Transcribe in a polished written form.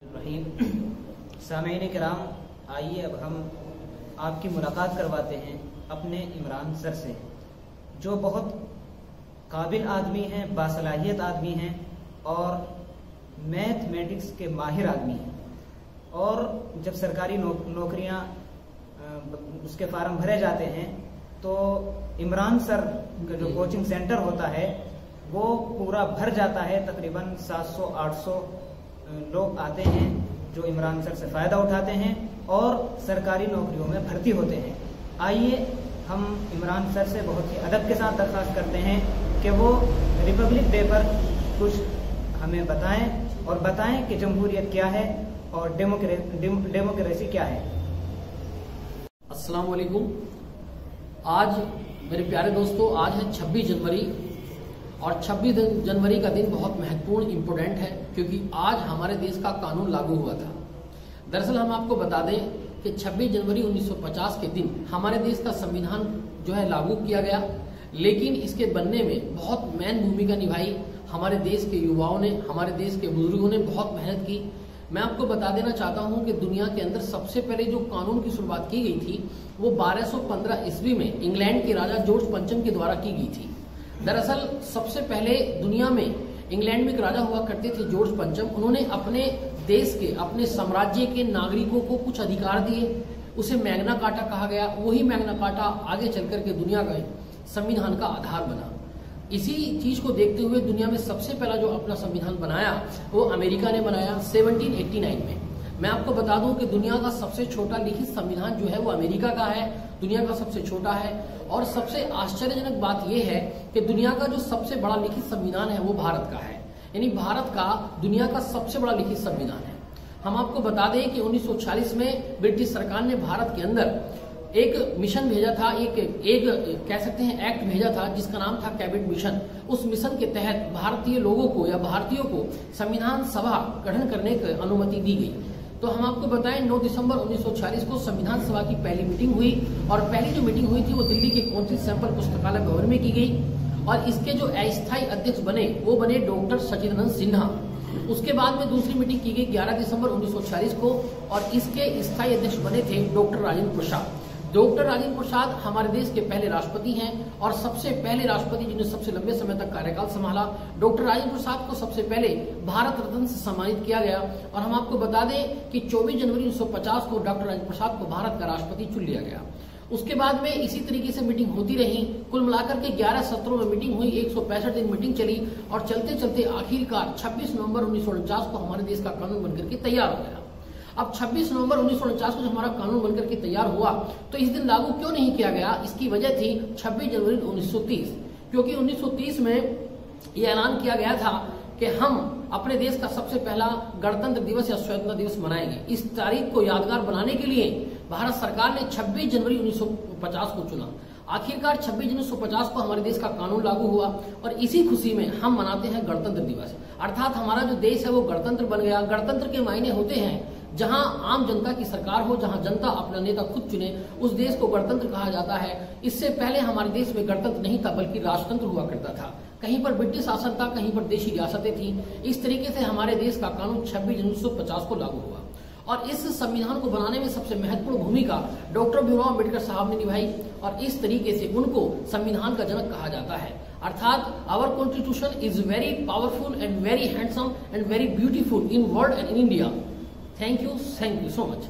सामईन किराम, आइए अब हम आपकी मुलाकात करवाते हैं अपने इमरान सर से, जो बहुत काबिल आदमी हैं, बासलाहियत आदमी हैं और मैथमेटिक्स के माहिर आदमी हैं। और जब सरकारी नौकरियां उसके फार्म भरे जाते हैं तो इमरान सर का जो कोचिंग सेंटर होता है वो पूरा भर जाता है। तकरीबन 700-800 लोग आते हैं जो इमरान सर से फायदा उठाते हैं और सरकारी नौकरियों में भर्ती होते हैं। आइए हम इमरान सर से बहुत ही अदब के साथ दरख्वास्त करते हैं कि वो रिपब्लिक डे पर कुछ हमें बताएं और बताएं कि जमहूरियत क्या है और डेमोक्रेसी क्या है। अस्सलाम वालेकुम। आज मेरे प्यारे दोस्तों, आज है 26 जनवरी और 26 जनवरी का दिन बहुत महत्वपूर्ण इम्पोर्टेंट है क्योंकि आज हमारे देश का कानून लागू हुआ था। दरअसल हम आपको बता दें कि 26 जनवरी 1950 के दिन हमारे देश का संविधान जो है लागू किया गया, लेकिन इसके बनने में बहुत मेन भूमिका निभाई हमारे देश के युवाओं ने, हमारे देश के बुजुर्गों ने बहुत मेहनत की। मैं आपको बता देना चाहता हूं कि दुनिया के अंदर सबसे पहले जो कानून की शुरुआत की गई थी वो 1215 ईस्वी में इंग्लैंड के राजा जॉर्ज पंचम के द्वारा की गई थी। दरअसल सबसे पहले दुनिया में इंग्लैंड में एक राजा हुआ करते थे जॉर्ज पंचम। उन्होंने अपने देश के, अपने साम्राज्य के नागरिकों को कुछ अधिकार दिए, उसे मैग्ना कार्टा कहा गया। वही मैग्ना कार्टा आगे चलकर के दुनिया का संविधान का आधार बना। इसी चीज को देखते हुए दुनिया में सबसे पहला जो अपना संविधान बनाया वो अमेरिका ने बनाया 1789 में। मैं आपको बता दूं कि दुनिया का सबसे छोटा लिखित संविधान जो है वो अमेरिका का है, दुनिया का सबसे छोटा है। और सबसे आश्चर्यजनक बात यह है कि दुनिया का जो सबसे बड़ा लिखित संविधान है वो भारत का है, यानी भारत का दुनिया का सबसे बड़ा लिखित संविधान है। हम आपको बता दें कि 1940 में ब्रिटिश सरकार ने भारत के अंदर एक मिशन भेजा था, एक कह सकते हैं एक्ट भेजा था जिसका नाम था कैबिनेट मिशन। उस मिशन के तहत भारतीय लोगों को या भारतीयों को संविधान सभा गठन करने की अनुमति दी गई। तो हम आपको बताएं 9 दिसंबर 1940 को संविधान सभा की पहली मीटिंग हुई और पहली जो मीटिंग हुई थी वो दिल्ली के कौंसिल सैंपल पुस्तकालय भवन में की गई और इसके जो अस्थायी अध्यक्ष बने वो बने डॉक्टर सचिदानंद सिन्हा। उसके बाद में दूसरी मीटिंग की गई 11 दिसंबर 1940 को और इसके स्थायी अध्यक्ष बने थे डॉक्टर राजेंद्र प्रसाद। डॉक्टर राजेंद्र प्रसाद हमारे देश के पहले राष्ट्रपति हैं और सबसे पहले राष्ट्रपति जिन्होंने सबसे लंबे समय तक कार्यकाल संभाला। डॉक्टर राजेंद्र प्रसाद को सबसे पहले भारत रत्न से सम्मानित किया गया और हम आपको बता दें कि 24 जनवरी 1950 को डॉक्टर राजेंद्र प्रसाद को भारत का राष्ट्रपति चुन लिया गया। उसके बाद में इसी तरीके से मीटिंग होती रही। कुल मिलाकर के 11 सत्रों में मीटिंग हुई, 165 दिन मीटिंग चली और चलते चलते आखिरकार 26 नवंबर 1949 को हमारे देश का कानून बनकर के तैयार हो गया। अब 26 नवंबर 1949 को जब हमारा कानून बनकर के तैयार हुआ तो इस दिन लागू क्यों नहीं किया गया? इसकी वजह थी 26 जनवरी 1930, क्योंकि 1930 में यह ऐलान किया गया था कि हम अपने देश का सबसे पहला गणतंत्र दिवस या स्वतंत्रता दिवस मनाएंगे। इस तारीख को यादगार बनाने के लिए भारत सरकार ने 26 जनवरी 1950 को चुना। आखिरकार 26 जनवरी 1950 को हमारे देश का कानून लागू हुआ और इसी खुशी में हम मनाते हैं गणतंत्र दिवस। अर्थात हमारा जो देश है वो गणतंत्र बन गया। गणतंत्र के मायने होते हैं जहां आम जनता की सरकार हो, जहां जनता अपना नेता खुद चुने, उस देश को गणतंत्र कहा जाता है। इससे पहले हमारे देश में गणतंत्र नहीं था बल्कि राजतंत्र हुआ करता था। कहीं पर ब्रिटिश शासन था, कहीं पर देशी रियासतें थी। इस तरीके से हमारे देश का कानून 26 जनवरी 1950 को लागू हुआ और इस संविधान को बनाने में सबसे महत्वपूर्ण भूमिका डॉक्टर भीमराव अम्बेडकर साहब ने निभाई और इस तरीके से उनको संविधान का जनक कहा जाता है। अर्थात our constitution is very powerful and very handsome and very beautiful in world and in India. Thank you so much.